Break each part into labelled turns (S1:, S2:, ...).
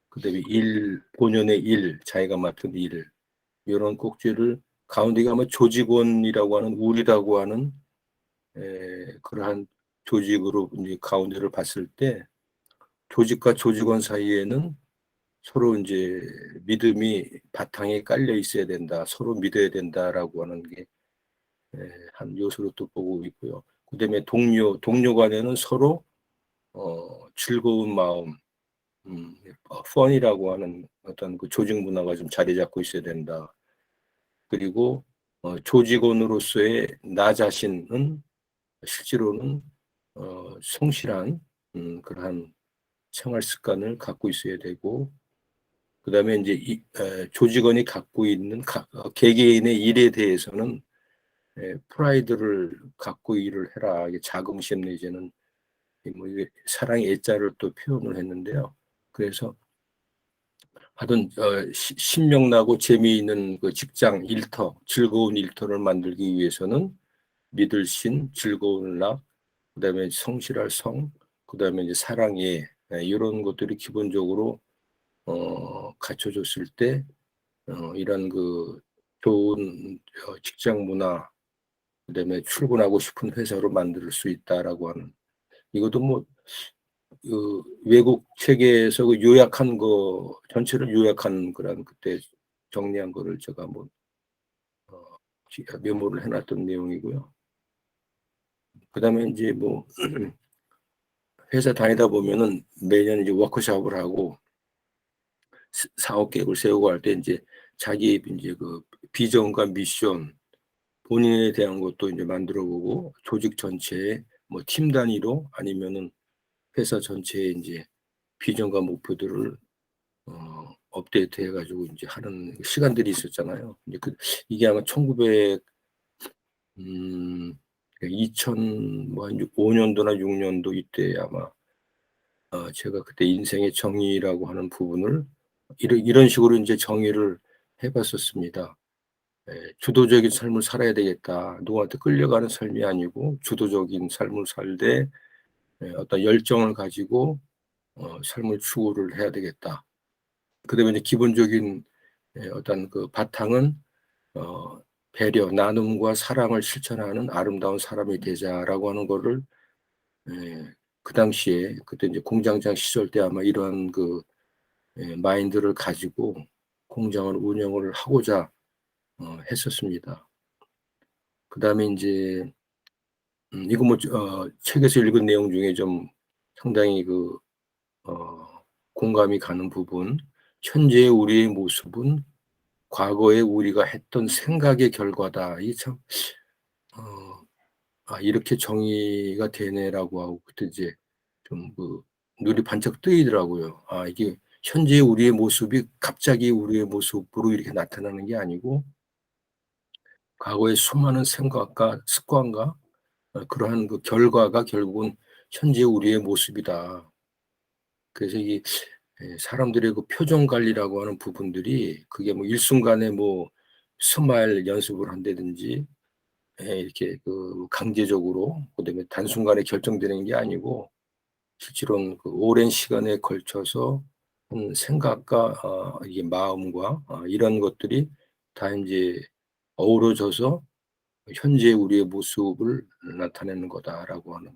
S1: 그다음에 일, 본연의 일, 자기가 맡은 일, 이런 꼭지를 가운데가 뭐 조직원이라고 하는 우리라고 하는 그러한 조직으로 이제 가운데를 봤을 때 조직과 조직원 사이에는 서로 이제 믿음이 바탕에 깔려 있어야 된다, 서로 믿어야 된다라고 하는 게 한 요소로 또 보고 있고요. 그다음에 동료 간에는 서로 즐거운 마음, 펀이라고 하는 어떤 그 조직 문화가 좀 자리 잡고 있어야 된다. 그리고 조직원으로서의 나 자신은 실제로는 성실한 그러한 생활 습관을 갖고 있어야 되고, 그다음에 이제 조직원이 갖고 있는 개개인의 일에 대해서는 프라이드를 갖고 일을 해라. 이게 자긍심 내지는 뭐 이게 사랑의 애자를 또 표현을 했는데요. 그래서 하여튼 신명나고 재미있는 그 직장 일터, 즐거운 일터를 만들기 위해서는 믿을 신, 즐거운 락, 그다음에 성실할 성, 그다음에 이제 사랑의 이런 것들이 기본적으로 갖춰졌을 때 이런 그 좋은 직장 문화, 그다음에 출근하고 싶은 회사로 만들 수 있다라고 하는, 이것도 뭐 그 외국 책에서 그 요약한 거 전체를 요약한 그런 그때 정리한 거를 제가 뭐 메모를 해놨던 내용이고요. 그다음에 이제 뭐 회사 다니다 보면은 매년 이제 워크숍을 하고 사업 계획을 세우고 할 때 이제 자기 이제 그 비전과 미션, 본인에 대한 것도 이제 만들어 보고 조직 전체에 뭐 팀 단위로 아니면은 회사 전체에 이제 비전과 목표들을 업데이트 해가지고 이제 하는 시간들이 있었잖아요. 이제 이게 아마 1900 2005년도나 6년도 이때 아마 제가 그때 인생의 정의라고 하는 부분을 이런 식으로 이제 정의를 해봤었습니다. 주도적인 삶을 살아야 되겠다. 누구한테 끌려가는 삶이 아니고 주도적인 삶을 살되 어떤 열정을 가지고 삶을 추구를 해야 되겠다. 그다음에 이제 기본적인 어떤 그 바탕은 배려, 나눔과 사랑을 실천하는 아름다운 사람이 되자라고 하는 거를 그 당시에 그때 이제 공장장 시절 때 아마 이러한 그 마인드를 가지고 공장을 운영을 하고자 했었습니다. 그다음에 이제 이거 뭐 책에서 읽은 내용 중에 좀 상당히 그 공감이 가는 부분. 현재의 우리의 모습은 과거에 우리가 했던 생각의 결과다. 이 참 이렇게 정의가 되네라고 하고 그때 이제 좀 그 눈이 반짝 뜨이더라고요. 이게 현재 우리의 모습이 갑자기 우리의 모습으로 이렇게 나타나는 게 아니고 과거의 수많은 생각과 습관과 그러한 그 결과가 결국은 현재 우리의 모습이다. 그래서 이 사람들의 그 표정 관리라고 하는 부분들이 그게 뭐 일순간에 뭐 스마일 연습을 한다든지 이렇게 그 강제적으로 그다음에 단순간에 결정되는 게 아니고 실제로는 그 오랜 시간에 걸쳐서 생각과 이게 마음과 이런 것들이 다 이제 어우러져서 현재 우리의 모습을 나타내는 거다라고 하는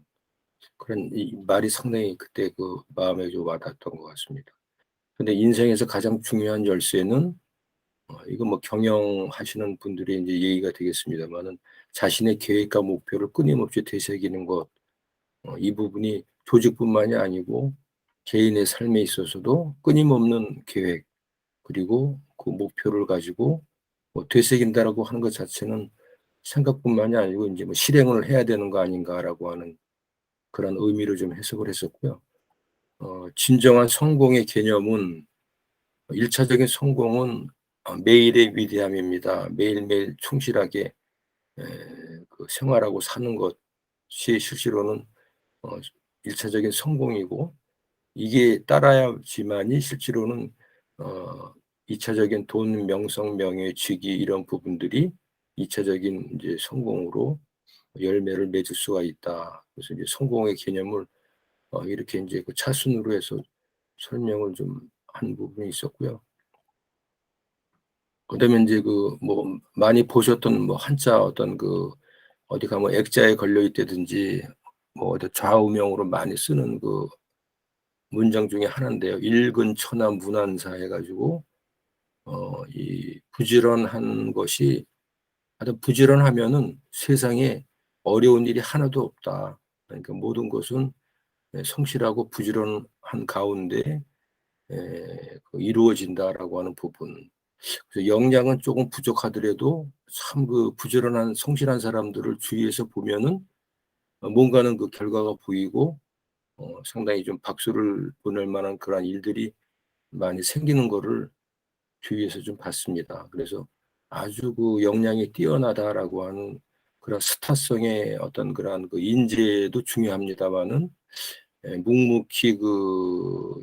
S1: 그런 이 말이 상당히 그때 그 마음에 좀 와닿았던 것 같습니다. 근데 인생에서 가장 중요한 열쇠는 이거 뭐 경영하시는 분들의 이제 얘기가 되겠습니다만은 자신의 계획과 목표를 끊임없이 되새기는 것, 이 부분이 조직뿐만이 아니고 개인의 삶에 있어서도 끊임없는 계획 그리고 그 목표를 가지고 뭐 되새긴다라고 하는 것 자체는 생각뿐만이 아니고 이제 뭐 실행을 해야 되는 거 아닌가라고 하는 그런 의미로 좀 해석을 했었고요. 진정한 성공의 개념은 일차적인 성공은 매일의 위대함입니다. 매일매일 충실하게 그 생활하고 사는 것이 실제로는 일차적인 성공이고 이게 따라야지만이 실제로는 이차적인 돈, 명성, 명예, 직위 이런 부분들이 이차적인 이제 성공으로 열매를 맺을 수가 있다. 그래서 이제 성공의 개념을 이렇게 이제 그 차순으로 해서 설명을 좀 한 부분이 있었고요. 그다음에 인제 뭐 많이 보셨던 뭐 한자 어떤 어디 가면 액자에 걸려 있다든지 뭐 어디 좌우명으로 많이 쓰는 문장 중에 하나인데요. 일근처나 문안사 해 가지고 이 부지런한 것이, 하여튼 부지런하면은 세상에 어려운 일이 하나도 없다. 그러니까 모든 것은 성실하고 부지런한 가운데 이루어진다라고 하는 부분. 그래서 역량은 조금 부족하더라도 참 부지런한 성실한 사람들을 주위에서 보면은 뭔가는 결과가 보이고 상당히 좀 박수를 보낼 만한 그런 일들이 많이 생기는 거를 주위에서 좀 봤습니다. 그래서 아주 역량이 뛰어나다라고 하는 그런 스타성의 어떤 그러한 인재도 중요합니다마는 묵묵히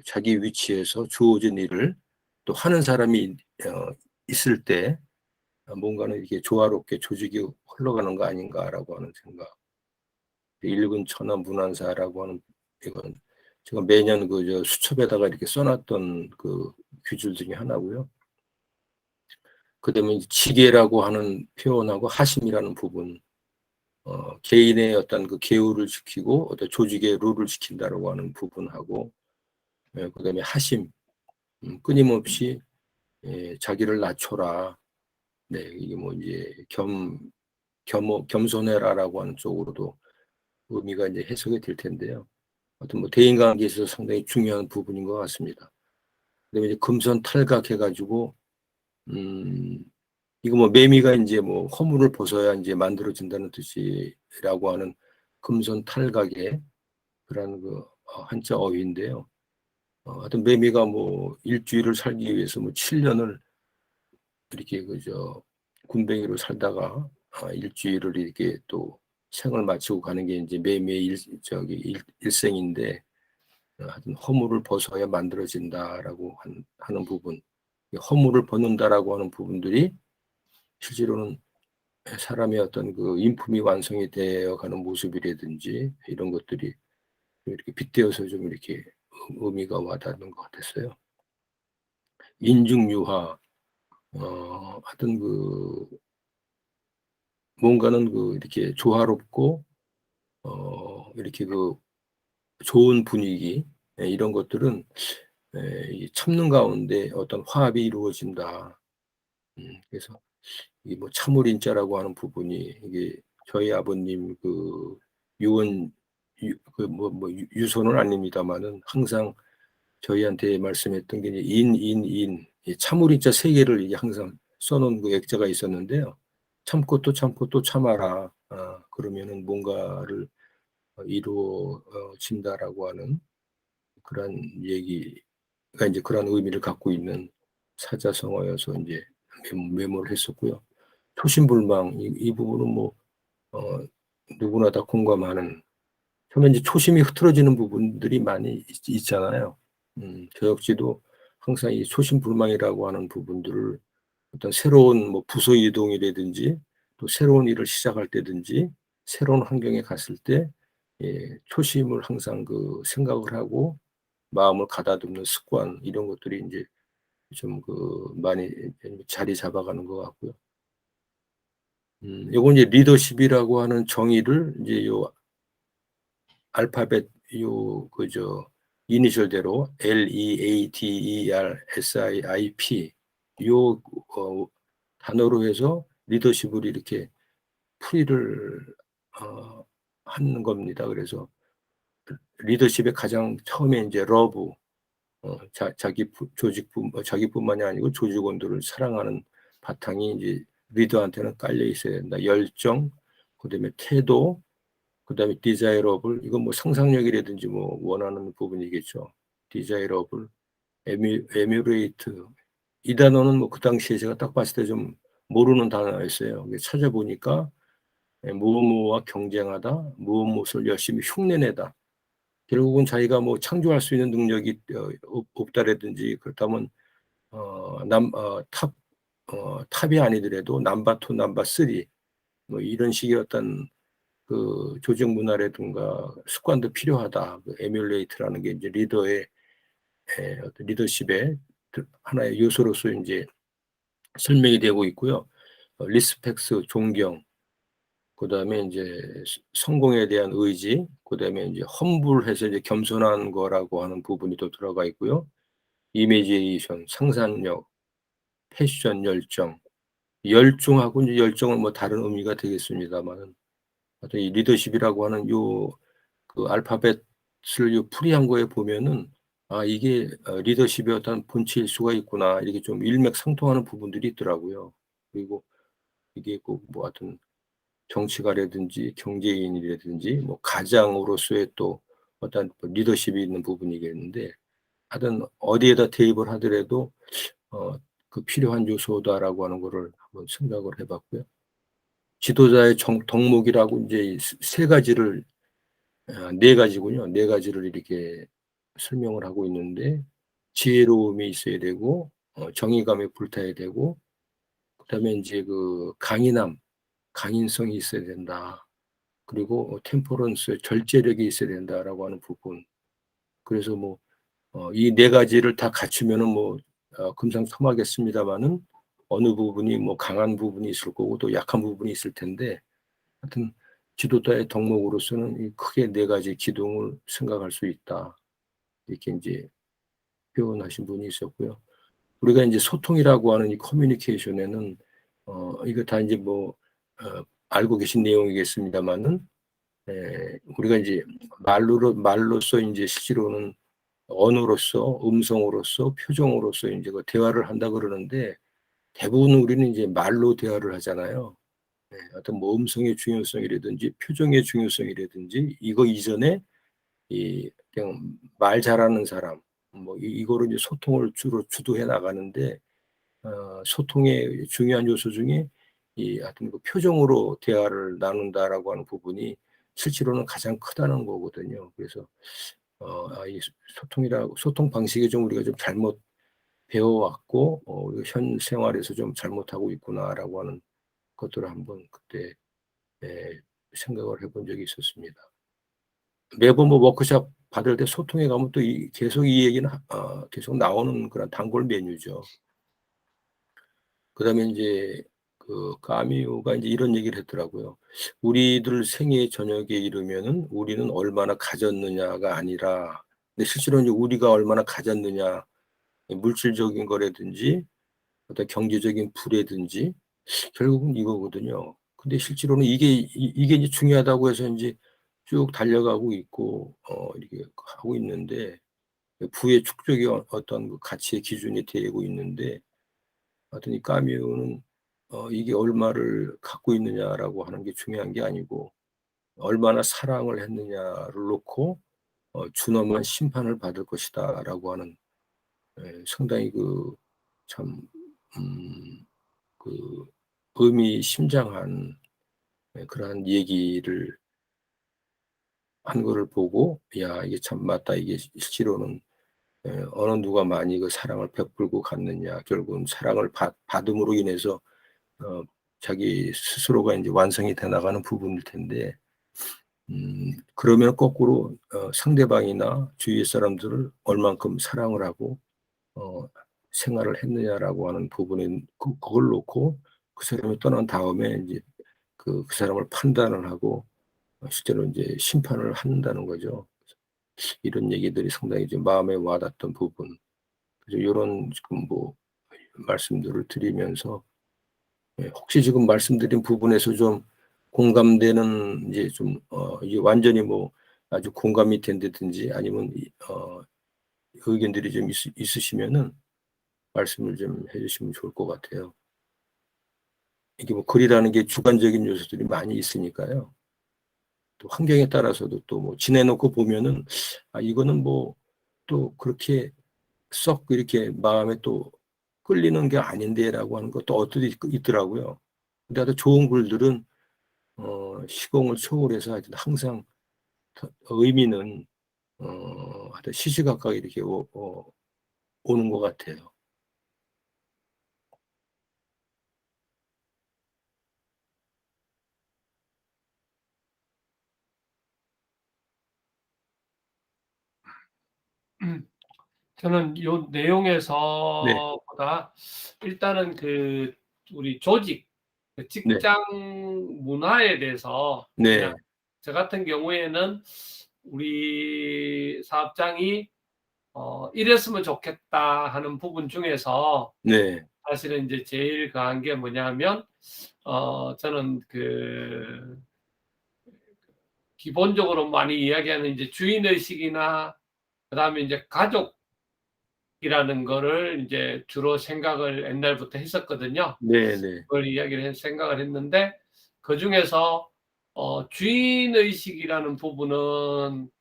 S1: 자기 위치에서 주어진 일을 또 하는 사람이 있을 때 뭔가는 이게 조화롭게 조직이 흘러가는 거 아닌가라고 하는 생각. 일근 천하 문안사라고 하는, 이건 제가 매년 수첩에다가 이렇게 써놨던 규줄 중에 하나고요. 그다음에 지계라고 하는 표현하고 하심이라는 부분, 개인의 어떤 계율을 지키고 어떤 조직의 룰을 지킨다라고 하는 부분하고, 그다음에 하심, 끊임없이 자기를 낮춰라. 네, 이게 뭐 이제 겸손해라라고 하는 쪽으로도 의미가 이제 해석이 될 텐데요. 하여튼 뭐 대인관계에 있어서 상당히 중요한 부분인 것 같습니다. 그다음에 이제 금선 탈각해가지고 이거 뭐 매미가 이제 뭐 허물을 벗어야 이제 만들어진다는 뜻이라고 하는 금선 탈각의 그런 한자 어휘인데요. 하여튼 매미가 뭐 일주일을 살기 위해서 뭐 7년을 이렇게 군뱅이로 살다가 일주일을 이렇게 또 생을 마치고 가는 게 이제 매미의 일생인데, 하여튼 허물을 벗어야 만들어진다라고 하는 부분, 허물을 벗는다라고 하는 부분들이 실제로는 사람의 어떤 인품이 완성이 되어 가는 모습이라든지 이런 것들이 이렇게 빗대어서 좀 이렇게 의미가 와닿는 것 같았어요. 인중유화, 하여튼 뭔가는 이렇게 조화롭고 이렇게 좋은 분위기, 이런 것들은 이 참는 가운데 어떤 화합이 이루어진다. 그래서 이 뭐 참을인자라고 하는 부분이, 이게 저희 아버님 유언, 유서는 아닙니다만은 항상 저희한테 말씀했던 게 인, 이 참을인자 세 개를 이게 항상 써놓은 액자가 있었는데요. 참고 또 참고 또 참아라. 그러면은 뭔가를 이루어진다라고 하는 그런 얘기가 이제 그런 의미를 갖고 있는 사자성어여서 이제 메모를 했었고요. 초심불망, 이 부분은 뭐 어, 누구나 다 공감하는, 처음에 이제 초심이 흐트러지는 부분들이 많이 있잖아요. 저 역시도 항상 이 초심불망이라고 하는 부분들을 어떤 새로운 뭐 부서 이동이라든지 또 새로운 일을 시작할 때든지 새로운 환경에 갔을 때 초심을 항상 생각을 하고 마음을 가다듬는 습관, 이런 것들이 이제 좀 많이 자리 잡아가는 것 같고요. 요건 이제 리더십이라고 하는 정의를 이제 요 알파벳 이니셜대로 LEADERSIP 요 단어로 해서 리더십을 이렇게 풀이를 하는 겁니다. 그래서 리더십의 가장 처음에 이제 러브, 자기뿐만이 아니고 조직원들을 사랑하는 바탕이 이제 리더한테는 깔려 있어야 된다. 열정, 그다음에 태도, 그다음에 디자이러블, 이건 뭐 상상력이라든지 뭐 원하는 부분이겠죠. 디자이러블, 에뮤레이트, 이 단어는 뭐 그 당시에 제가 딱 봤을 때 좀 모르는 단어였어요. 찾아보니까 무엇무엇과 경쟁하다, 무엇무엇을 열심히 흉내내다. 결국은 자기가 뭐 창조할 수 있는 능력이 없다라든지, 그렇다면 탑이 아니더라도 넘버 2, 넘버 3, 뭐 이런 식의 어떤 조직 문화라든가 습관도 필요하다. 에뮬레이트라는 게 이제 리더의 어떤 리더십의 하나의 요소로서 이제 설명이 되고 있고요. 리스펙스, 존경, 그다음에 이제 성공에 대한 의지, 그다음에 이제 험불해서 이제 겸손한 거라고 하는 부분이 또 들어가 있고요. 이미지에이션, 상상력, 패션, 열정, 열중하고 이제 열정은 뭐 다른 의미가 되겠습니다만은, 하여튼 이 리더십이라고 하는 요 그 알파벳을 요 풀이한 거에 보면은 이게 리더십의 어떤 본체일 수가 있구나, 이렇게 좀 일맥상통하는 부분들이 있더라고요. 그리고 이게 꼭 뭐 하여튼 정치가라든지 경제인이라든지 뭐 가장으로서의 또 어떤 리더십이 있는 부분이겠는데, 하여튼 어디에다 대입을 하더라도 어 그 필요한 요소다라고 하는 거를 한번 생각을 해 봤고요. 지도자의 덕목이라고 인제 세 가지를, 네 가지군요. 네 가지를 이렇게 설명을 하고 있는데, 지혜로움이 있어야 되고 정의감에 불타야 되고, 그다음에 인제 그 강인성이 있어야 된다. 그리고 템퍼런스, 절제력이 있어야 된다라고 하는 부분. 그래서 뭐 이 네 가지를 다 갖추면은 뭐 금상첨화겠습니다마는 어느 부분이 뭐 강한 부분이 있을 거고 또 약한 부분이 있을 텐데, 하여튼 지도자의 덕목으로서는 이 크게 네 가지 기둥을 생각할 수 있다, 이렇게 인제 표현하신 분이 있었고요. 우리가 인제 소통이라고 하는 이 커뮤니케이션에는 이거 다 인제 뭐 알고 계신 내용이겠습니다마는, 우리가 인제 말로써 인제 실제로는 언어로서, 음성으로서, 표정으로서 인제 그 대화를 한다 그러는데, 대부분 우리는 이제 말로 대화를 하잖아요. 어떤 뭐 음성의 중요성이라든지 표정의 중요성이라든지 이거 이전에 이 그냥 말 잘하는 사람, 뭐 이거로 이제 소통을 주로 주도해 나가는데, 소통의 중요한 요소 중에 이 하여튼 그 표정으로 대화를 나눈다라고 하는 부분이 실제로는 가장 크다는 거거든요. 그래서 이 소통 방식이 좀 우리가 좀 잘못 배워왔고 우리가 현 생활에서 좀 잘못하고 있구나라고 하는 것들을 한번 그때 예 생각을 해본 적이 있었습니다. 매번 뭐 워크숍 받을 때 소통에 가면 또 계속 이 얘기는 계속 나오는 그런 단골 메뉴죠. 그다음에 인제 그 까미유가 인제 이런 얘기를 했더라고요. "우리들 생애 저녁에 이르면은 우리는 얼마나 가졌느냐가 아니라", 근데 실제로 인제 우리가 얼마나 가졌느냐, 물질적인 거라든지 어떤 경제적인 부라든지 결국은 이거거든요. 근데 실제로는 이게 이제 중요하다고 해서 인제 쭉 달려가고 있고 이렇게 하고 있는데, 부의 축적이 어떤 그 가치의 기준이 되고 있는데, 하여튼 이 까미유는 이게 얼마를 갖고 있느냐라고 하는 게 중요한 게 아니고 얼마나 사랑을 했느냐를 놓고 '준엄한 심판을 받을 것이다.'라고 하는, 상당히 그 참 그 의미심장한 그러한 얘기를 한 거를 보고 '야 이게 참 맞다. 이게 실제로는 어느 누가 많이 그 사랑을 베풀고 갔느냐. 결국은 사랑을 받음으로 인해서 어 자기 스스로가 인제 완성이 돼 나가는 부분일 텐데, 그러면 거꾸로 상대방이나 주위의 사람들을 얼만큼 사랑을 하고 어 생활을 했느냐라고 하는 부분에 그걸 놓고 그 사람이 떠난 다음에 인제 그 사람을 판단을 하고 실제로 인제 심판을 한다는 거죠. 이런 얘기들이 상당히 좀 마음에 와 닿던 부분. 그래서 요런 지금 뭐 말씀들을 드리면서, 혹시 지금 말씀드린 부분에서 좀 공감되는 이제 좀 이게 완전히 뭐 아주 공감이 된다든지 아니면 의견들이 좀 있으시면은 말씀을 좀 해 주시면 좋을 것 같아요. 이게 뭐 글이라는 게 주관적인 요소들이 많이 있으니까요. 또 환경에 따라서도 또 뭐 지내 놓고 보면은 '아 이거는 뭐 또 그렇게 썩 이렇게 마음에 또 끌리는 게 아닌데.'라고 하는 것도 어떨 때 있더라고요. 근데 아주 좋은 글들은 시공을 초월해서 하여튼 항상 의미는 하여튼 시시각각 이렇게 오는 것 같아요.
S2: 저는 요
S1: 네.
S2: 내용에서보다 일단은 우리 조직,
S1: 네.
S2: 직장 문화에 대해서 그냥
S1: 네.
S2: 저 같은 경우에는 우리 사업장이 이랬으면 좋겠다 하는 부분 중에서
S1: 네.
S2: 사실은 이제 제일 강한 게 뭐냐면, 저는 기본적으로 많이 이야기하는 이제 주인의식이나, 그 다음에 이제 가족이라는 거를 이제 주로 생각을 옛날부터 했었거든요.
S1: 네네.
S2: 그걸 생각을 했는데, 그 중에서, 주인의식이라는 부분은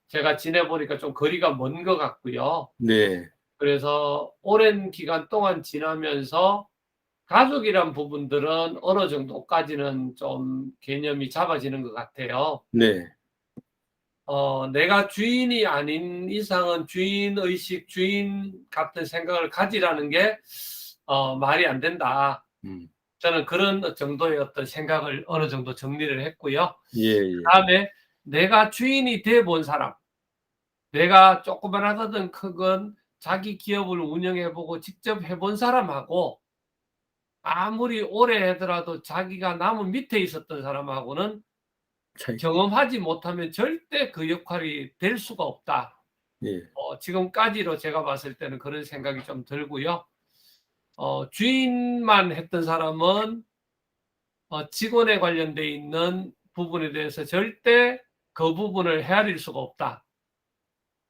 S2: 제가 지내보니까 좀 거리가 먼 것 같고요.
S1: 네.
S2: 그래서 오랜 기간 동안 지나면서 가족이란 부분들은 어느 정도까지는 좀 개념이 잡아지는 것 같아요.
S1: 네.
S2: 내가 주인이 아닌 이상은 주인의식, 주인 같은 생각을 가지라는 게, 말이 안 된다.
S1: 음.
S2: 저는 그런 정도의 어떤 생각을 어느 정도 정리를 했고요. 그
S1: 예예.
S2: 다음에 내가 주인이 돼 본 사람, 내가 조그만하거든 크건 자기 기업을 운영해보고 직접 해본 사람하고 아무리 오래 하더라도 자기가 남은 밑에 있었던 사람하고는
S1: 차이.
S2: 경험하지 못하면 절대 그 역할이 될 수가 없다.
S1: 예.
S2: 지금까지로 제가 봤을 때는 그런 생각이 좀 들고요. 주인만 했던 사람은 직원에 관련돼 있는 부분에 대해서 절대 그 부분을 헤아릴 수가 없다.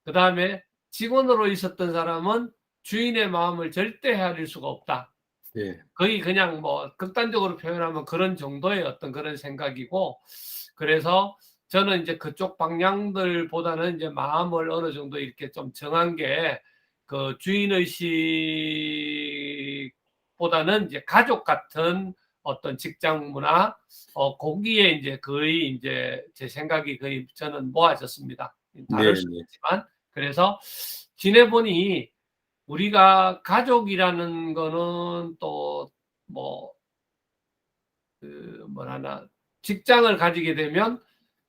S2: 그 다음에 직원으로 있었던 사람은 주인의 마음을 절대 헤아릴 수가 없다.
S1: 예.
S2: 거의 그냥 뭐 극단적으로 표현하면 그런 정도의 어떤 그런 생각이고, 그래서 저는 이제 그쪽 방향들보다는 이제 마음을 어느 정도 이렇게 좀 정한 게, 그 주인의식보다는 이제 가족 같은 어떤 직장 문화, 거기에 이제 거의 이제 제 생각이 거의 저는 모아졌습니다. 다를 수는
S1: 네네.
S2: 있지만. 그래서 지내보니 우리가 가족이라는 거는 또 뭐 뭐라나, 직장을 가지게 되면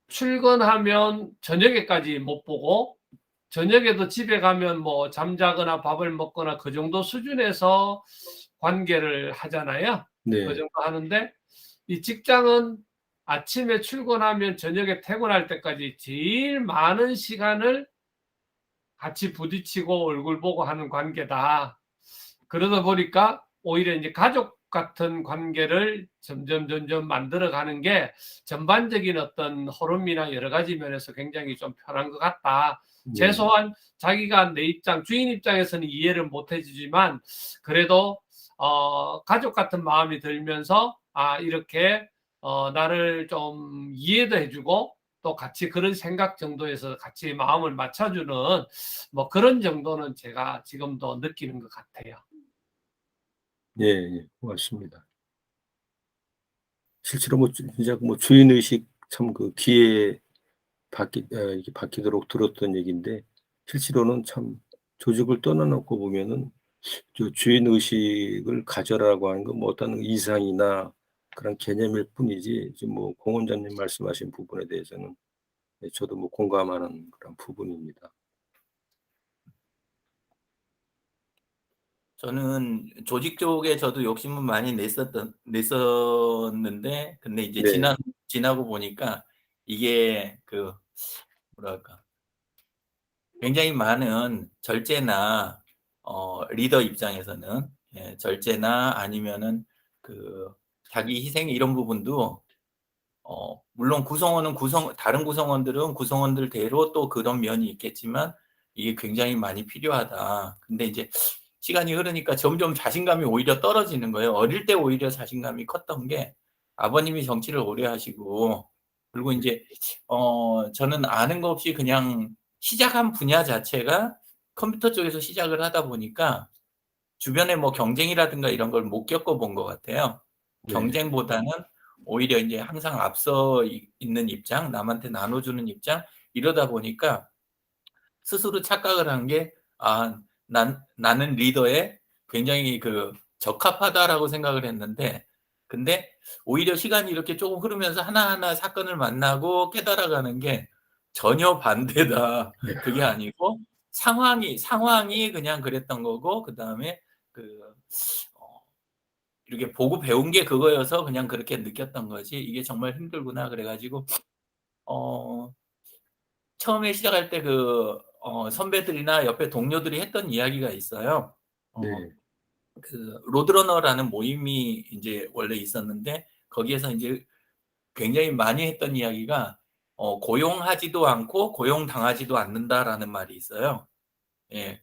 S2: 출근하면 저녁에까지 못 보고, 저녁에도 집에 가면 뭐 잠자거나 밥을 먹거나 그 정도 수준에서 관계를 하잖아요. 그
S1: 네.
S2: 정도 하는데, 이 직장은 아침에 출근하면 저녁에 퇴근할 때까지 제일 많은 시간을 같이 부딪히고 얼굴 보고 하는 관계다. 그러다 보니까 오히려 이제 가족 같은 관계를 점점 만들어가는 게 전반적인 어떤 흐름이나 여러 가지 면에서 굉장히 좀 편한 것 같다.
S1: 네.
S2: 최소한 자기가 내 입장, 주인 입장에서는 이해를 못 해주지만, 그래도 가족 같은 마음이 들면서, 이렇게 나를 좀 이해도 해주고 또 같이 그런 생각 정도에서 같이 마음을 맞춰주는 뭐 그런 정도는 제가 지금도 느끼는 것 같아요.
S1: 예예. 고맙습니다. 실제로 뭐 진짜 뭐 주인의식 참 그 귀에 이렇게 박히도록 들었던 얘기인데 실제로는 참 조직을 떠나 놓고 보면은 주인의식을 가져라고 하는 건 뭐 어떤 이상이나 그런 개념일 뿐이지 지금 뭐 공 원장님 말씀하신 부분에 대해서는 예 저도 뭐 공감하는 그런 부분입니다.
S3: 저는 조직 쪽에 저도 욕심을 많이 냈었는데, 근데 이제
S1: 네.
S3: 지나고 보니까 이게 뭐랄까, 굉장히 많은 절제나, 리더 입장에서는, 예, 절제나 아니면은 그 자기 희생 이런 부분도, 물론 다른 구성원들은 구성원들대로 또 그런 면이 있겠지만 이게 굉장히 많이 필요하다. 근데 이제 시간이 흐르니까 점점 자신감이 오히려 떨어지는 거예요. 어릴 때 오히려 자신감이 컸던 게, 아버님이 정치를 오래 하시고, 그리고 이제 저는 아는 거 없이 그냥 시작한 분야 자체가 컴퓨터 쪽에서 시작을 하다 보니까 주변에 뭐 경쟁이라든가 이런 걸 못 겪어본 것 같아요.
S1: 네.
S3: 경쟁보다는 오히려 이제 항상 앞서 있는 입장, 남한테 나눠주는 입장, 이러다 보니까 스스로 착각을 한 게, 나는 리더에 굉장히 적합하다라고 생각을 했는데, 근데 오히려 시간이 이렇게 조금 흐르면서 하나하나 사건을 만나고 깨달아가는 게 전혀 반대다.
S1: 네.
S3: 그게 아니고 상황이 그냥 그랬던 거고, 그다음에 그 어, 이렇게 보고 배운 게 그거여서 그냥 그렇게 느꼈던 거지, 이게 정말 힘들구나 그래가지고 처음에 시작할 때 선배들이나 옆에 동료들이 했던 이야기가 있어요. 어,
S1: 네.
S3: 그 로드러너라는 모임이 이제 원래 있었는데, 거기에서 이제 굉장히 많이 했던 이야기가 고용하지도 않고 고용당하지도 않는다라는 말이 있어요. 예.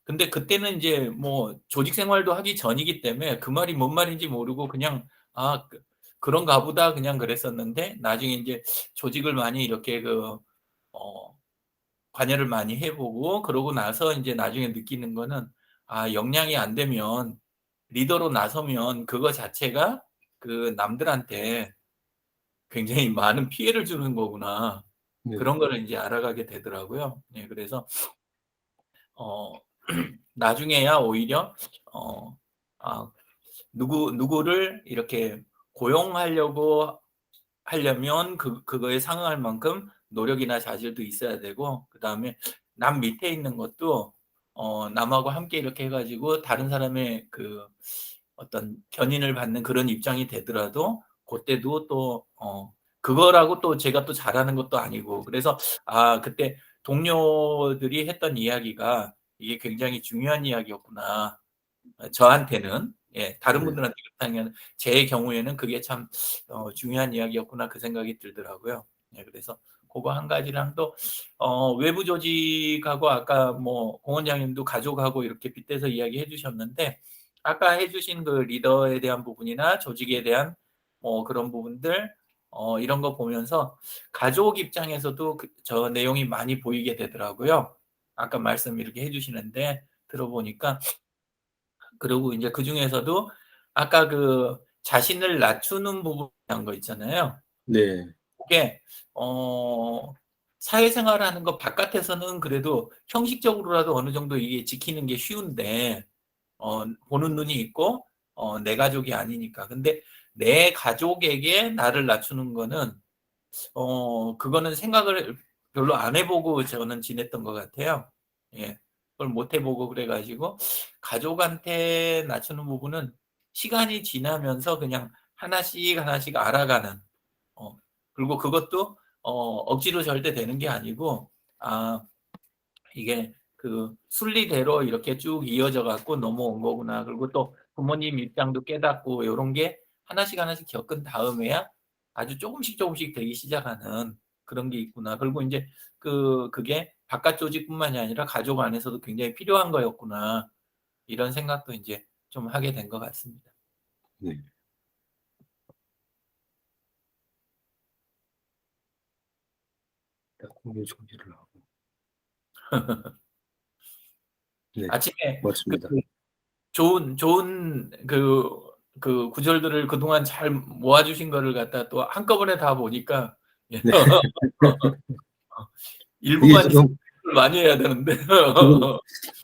S3: 근데 그때는 이제 뭐 조직 생활도 하기 전이기 때문에 그 말이 뭔 말인지 모르고 그냥 그런가 보다 그냥 그랬었는데, 나중에 이제 조직을 많이 이렇게 어, 관여를 많이 해보고 그러고 나서 이제 나중에 느끼는 거는, 역량이 안 되면 리더로 나서면 그거 자체가 그 남들한테 굉장히 많은 피해를 주는 거구나.
S1: 네.
S3: 그런 거를 이제 알아가게 되더라고요. 예, 그래서 어, 나중에야 오히려 어, 아, 누구를 이렇게 고용하려고 하려면 그거에 상응할 만큼 노력이나 자질도 있어야 되고, 그다음에 남 밑에 있는 것도 남하고 함께 이렇게 해가지고 다른 사람의 그 어떤 견인을 받는 그런 입장이 되더라도 그때도 또 그거라고 또 제가 또 잘하는 것도 아니고, 그래서 그때 동료들이 했던 이야기가 이게 굉장히 중요한 이야기였구나. 저한테는, 예, 다른
S1: 네.
S3: 분들한테 그렇다면 제 경우에는 그게 참 중요한 이야기였구나 그 생각이 들더라고요. 예, 그래서 그거 한 가지랑 또 외부 조직하고 아까 뭐 공원장님도 가족하고 이렇게 빗대서 이야기해 주셨는데, 아까 해주신 그 리더에 대한 부분이나 조직에 대한 그런 부분들 이런 거 보면서 가족 입장에서도 저 내용이 많이 보이게 되더라고요. 아까 말씀 이렇게 해주시는데 들어보니까, 그리고 이제 그 중에서도 아까 그 자신을 낮추는 부분이란 거 있잖아요.
S1: 네.
S3: 그게 사회생활하는 거 바깥에서는 그래도 형식적으로라도 어느 정도 이게 지키는 게 쉬운데, 보는 눈이 있고 내 가족이 아니니까. 근데 내 가족에게 나를 낮추는 거는 그거는 생각을 별로 안 해보고 저는 지냈던 것 같아요. 예. 그걸 못 해보고 그래가지고 가족한테 낮추는 부분은 시간이 지나면서 그냥 하나씩 하나씩 알아가는, 어, 그리고 그것도 억지로 절대 되는 게 아니고, 이게 그 순리대로 이렇게 쭉 이어져 갖고 넘어온 거구나. 그리고 또 부모님 입장도 깨닫고 이런 게 하나씩 하나씩 겪은 다음에야 아주 조금씩 조금씩 되기 시작하는 그런 게 있구나. 그리고 이제 그게 바깥 조직뿐만이 아니라 가족 안에서도 굉장히 필요한 거였구나. 이런 생각도 이제 좀 하게 된 것 같습니다.
S1: 네. 딱 공유 정지를 하고. 네.
S3: 아침에 그
S1: 맞습니다.
S3: 좋은 그 구절들을 그동안 잘 모아주신 거를 갖다 또 한꺼번에 다 보니까, 예.
S1: 네. 이게
S3: 일부만 있으면
S1: 지금,
S3: 많이 해야 되는데.
S1: 지금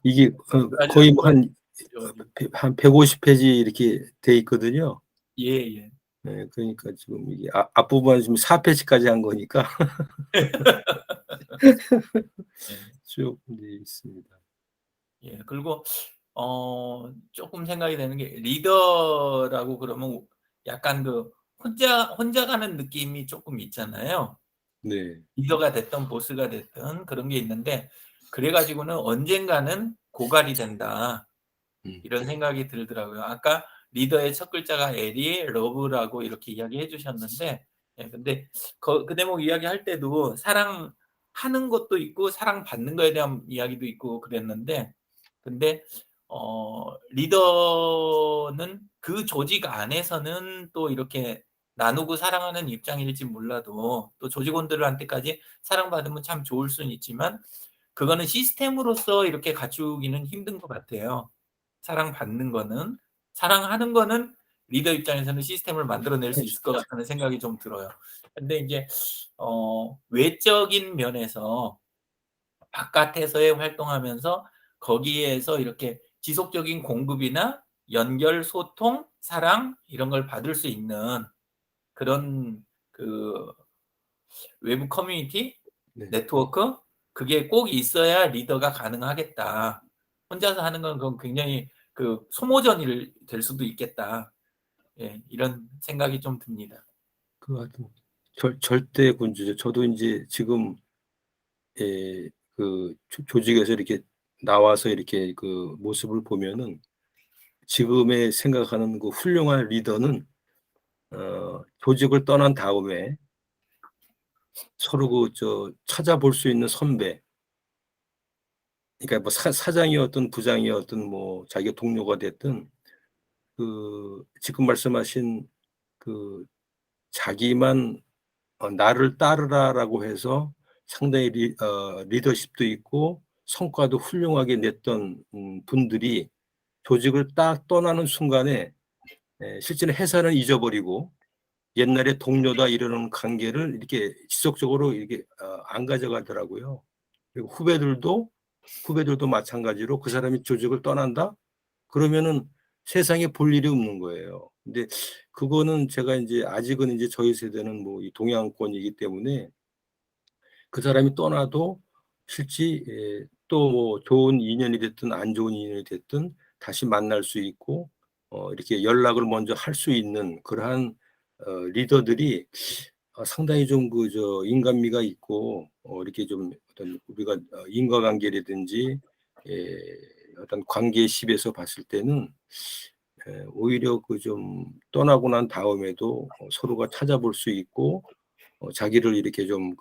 S1: 이게 거의 뭐 한 150페이지 이렇게 돼 있거든요.
S3: 예, 예.
S1: 네, 그러니까 지금 이게 앞부분 지금 4페이지까지 한 거니까
S3: 예.
S1: 쭉 이제 있습니다.
S3: 예. 그리고 조금 생각이 되는 게, 리더라고 그러면 약간 그 혼자 가는 느낌이 조금 있잖아요.
S1: 네.
S3: 리더가 됐든 보스가 됐든 그런 게 있는데, 그래 가지고는 언젠가는 고갈이 된다.
S1: 음.
S3: 이런 생각이 들더라고요. 아까 리더의 첫 글자가 L이 러브라고 이렇게 이야기해 주셨는데, 예, 근데 그 대목 이야기할 때도 사랑하는 것도 있고 사랑받는 거에 대한 이야기도 있고 그랬는데, 근데 리더는 그 조직 안에서는 또 이렇게 나누고 사랑하는 입장일지 몰라도, 또 조직원들한테까지 사랑받으면 참 좋을 수는 있지만 그거는 시스템으로서 이렇게 갖추기는 힘든 것 같아요. 사랑받는 거는, 사랑하는 거는 리더 입장에서는 시스템을 만들어낼 수 있을 것 같다는 생각이 좀 들어요. 근데 이제 외적인 면에서 바깥에서의 활동하면서 거기에서 이렇게 지속적인 공급이나 연결, 소통, 사랑 이런 걸 받을 수 있는 그런 그 외부 커뮤니티,
S1: 네.
S3: 네트워크, 그게 꼭 있어야 리더가 가능하겠다. 혼자서 하는 건 그건 굉장히 그 소모전이 될 수도 있겠다. 예, 이런 생각이 좀 듭니다.
S1: 그 하여튼 절대 군주죠. 저도 이제 지금 그 조직에서 이렇게 나와서 이렇게 그 모습을 보면은 지금의 생각하는 그 훌륭한 리더는 조직을 떠난 다음에 서로 그 찾아볼 수 있는 선배, 그러니까 뭐 사장이었든 부장이었든 뭐 자기가 동료가 됐든 그 지금 말씀하신 그 자기만 나를 따르라라고 해서 상당히 리더십도 있고 성과도 훌륭하게 냈던 분들이 조직을 딱 떠나는 순간에 실제는 회사는 잊어버리고 옛날에 동료다 이러는 관계를 이렇게 지속적으로 이렇게 안 가져가더라고요. 그리고 후배들도 마찬가지로 그 사람이 조직을 떠난다? 그러면은 세상에 볼 일이 없는 거예요. 근데 그거는 제가 이제 아직은 이제 저희 세대는 뭐 이 동양권이기 때문에 그 사람이 떠나도 실제 또 뭐 좋은 인연이 됐든 안 좋은 인연이 됐든 다시 만날 수 있고 이렇게 연락을 먼저 할 수 있는 그러한 리더들이 상당히 좀 그 인간미가 있고 이렇게 좀 어떤 우리가 인과관계라든지 어떤 관계십에서 봤을 때는 오히려 그 좀 떠나고 난 다음에도 서로가 찾아볼 수 있고 자기를 이렇게 좀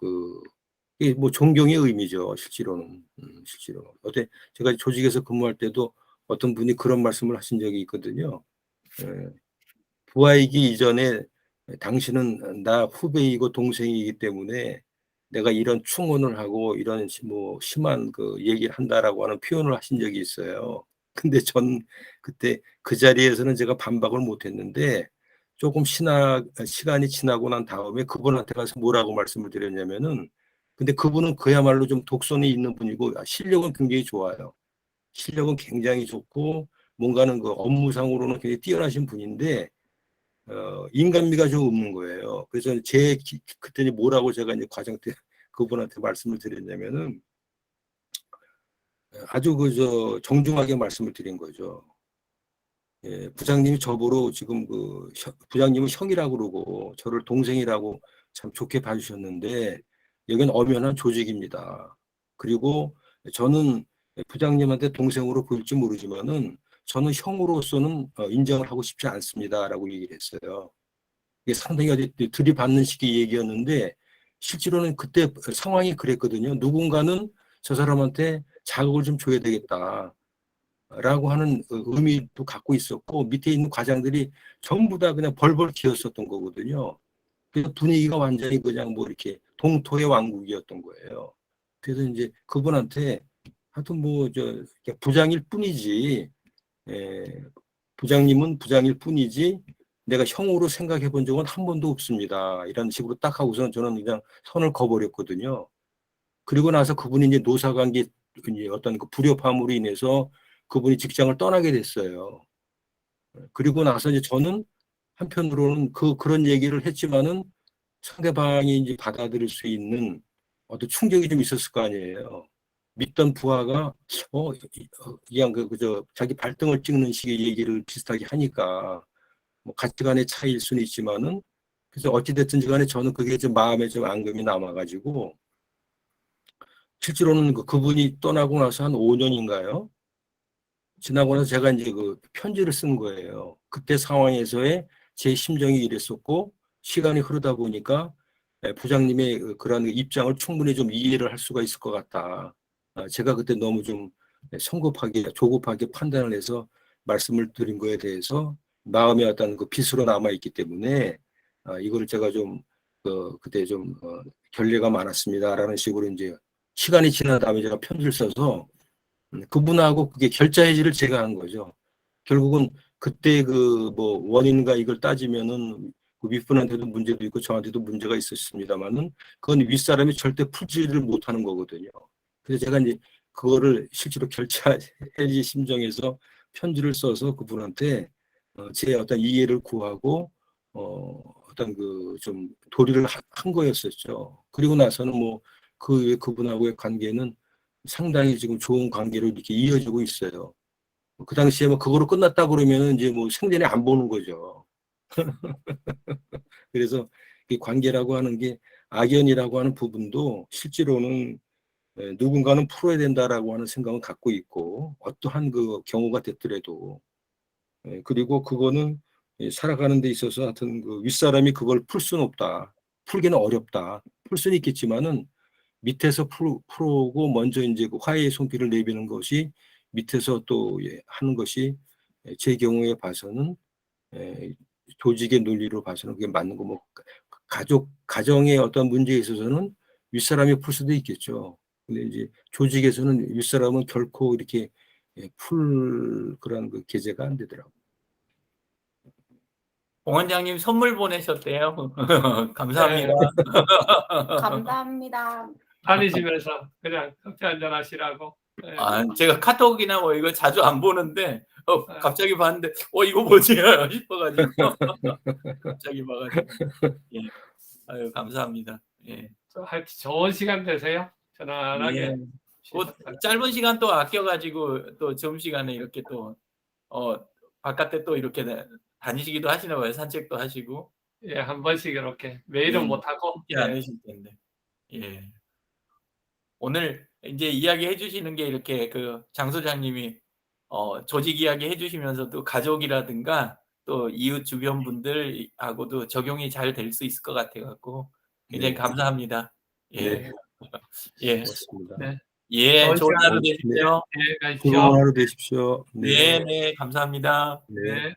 S1: 이게 뭐 존경의 의미죠. 실제로는 실제로 어때 제가 조직에서 근무할 때도 어떤 분이 그런 말씀을 하신 적이 있거든요. 예, 부하이기 이전에 당신은 나 후배이고 동생이기 때문에 내가 이런 충원을 하고 이런 뭐 심한 그 얘기를 한다라고 하는 표현을 하신 적이 있어요. 근데 전 그때 그 자리에서는 제가 반박을 못 했는데 조금 시간이 지나고 난 다음에 그분한테 가서 뭐라고 말씀을 드렸냐면은 근데 그분은 그야말로 좀 독선이 있는 분이고 실력은 굉장히 좋아요. 실력은 굉장히 좋고 뭔가는 그 업무상으로는 굉장히 뛰어나신 분인데 인간미가 좀 없는 거예요. 그래서 그때 뭐라고 제가 이제 과정 때 그분한테 말씀을 드렸냐면은 아주 정중하게 말씀을 드린 거죠. 예, 부장님이 저보고 지금 부장님은 형이라고 그러고 저를 동생이라고 참 좋게 봐주셨는데 여기는 엄연한 조직입니다. 그리고 저는 부장님한테 동생으로 보일지 모르지만은 저는 형으로서는 인정을 하고 싶지 않습니다라고 얘기를 했어요. 이게 상당히 어디 들이받는 식의 얘기였는데 실제로는 그때 상황이 그랬거든요. 누군가는 저 사람한테 자극을 좀 줘야 되겠다. 라고 하는 의미도 갖고 있었고 밑에 있는 과장들이 전부 다 그냥 벌벌 기었었던 거거든요. 그래서 분위기가 완전히 그냥 뭐 이렇게 동토의 왕국이었던 거예요. 그래서 이제 그분한테 하여튼 부장일 뿐이지 부장님은 부장일 뿐이지 내가 형으로 생각해 본 적은 한 번도 없습니다. 이런 식으로 딱 하고서 저는 그냥 선을 그어버렸거든요. 그리고 나서 그분이 이제 노사관계 어떤 그 불협화음으로 인해서 그분이 직장을 떠나게 됐어요. 그리고 나서 이제 저는 한편으로는 그런 얘기를 했지만은 상대방이 이제 받아들일 수 있는 어떤 충격이 좀 있었을 거 아니에요. 믿던 부하가 그냥 자기 발등을 찍는 식의 얘기를 비슷하게 하니까 뭐 가치관의 차이일 수는 있지만은 그래서 어찌됐든지 간에 저는 그게 좀 마음에 좀 앙금이 남아가지고 실제로는 그분이 떠나고 나서 한 5년인가요? 지나고 나서 제가 이제 그 편지를 쓴 거예요. 그때 상황에서의 제 심정이 이랬었고 시간이 흐르다 보니까 부장님의 그런 입장을 충분히 좀 이해를 할 수가 있을 것 같다. 제가 그때 너무 좀 조급하게 판단을 해서 말씀을 드린 거에 대해서 마음에 어떤 그 빚으로 남아있기 때문에 이거를 제가 좀 그때 좀 결례가 많았습니다라는 식으로 이제 시간이 지난 다음에 제가 편지를 써서 그분하고 그게 결자해지를 제가 한 거죠. 결국은 그때 뭐 원인과 이걸 따지면은 그 윗분한테도 문제도 있고 저한테도 문제가 있었습니다만은 그건 윗사람이 절대 풀지를 못하는 거거든요. 그래서 제가 이제 그거를 실제로 결자해지 심정에서 편지를 써서 그분한테 제 어떤 이해를 구하고 어떤 좀 도리를 한 거였었죠. 그리고 나서는 뭐 그분하고의 관계는 상당히 지금 좋은 관계로 이렇게 이어지고 있어요. 그 당시에 뭐 그거로 끝났다 그러면은 이제 뭐 생전에 안 보는 거죠. 그래서 이 관계라고 하는 게 악연이라고 하는 부분도 실제로는 누군가는 풀어야 된다라고 하는 생각을 갖고 있고, 어떠한 그 경우가 됐더라도, 그리고 그거는 살아가는 데 있어서 하여튼 그 윗사람이 그걸 풀 수는 없다. 풀기는 어렵다. 풀 수는 있겠지만은 밑에서 풀고 먼저 이제 그 화해의 손길을 내비는 것이 밑에서 또 하는 것이 제 경우에 봐서는 조직의 논리로 봐서는 그게 맞는 거. 뭐 가정의 어떤 문제에 있어서는 윗사람이 풀 수도 있겠죠. 근데 이제 조직에서는 윗사람은 결코 이렇게 풀 그런 그 계제가 안 되더라고요.
S3: 봉 원장님 선물 보내셨대요. 감사합니다.
S4: 감사합니다.
S2: 다니시면서 그냥 커피 한잔 하시라고. 네.
S3: 제가 카톡이나 뭐 이거 자주 안 보는데 갑자기 봤는데 이거 뭐지 싶어가지고 갑자기 봐가지고 예. 아유 감사합니다. 예.
S2: 하여튼 좋은 시간 되세요. 편안하게.
S3: 예. 짧은 시간 또 아껴가지고 또 점심시간에 이렇게 또 바깥에 또 이렇게 다니시기도 하시나 봐요. 산책도 하시고.
S2: 예, 한 번씩 이렇게 매일은
S3: 예.
S2: 못하고.
S3: 쉽지 않으실 텐데. 예. 오늘 이제 이야기해 주시는 게 이렇게 그 장 소장님이 조직 이야기 해주시면서도 가족이라든가 또 이웃 주변 분들하고도 적용이 잘 될 수 있을 것 같아갖고 굉장히
S1: 네.
S3: 감사합니다. 예.
S1: 네.
S3: 예.
S1: 고맙습니다.
S2: 네.
S3: 예. 좋은 하루
S1: 네.
S3: 되십시오.
S2: 예, 가십시오.
S1: 좋은 하루 되십시오.
S3: 네, 네, 감사합니다.
S1: 네.
S2: 네.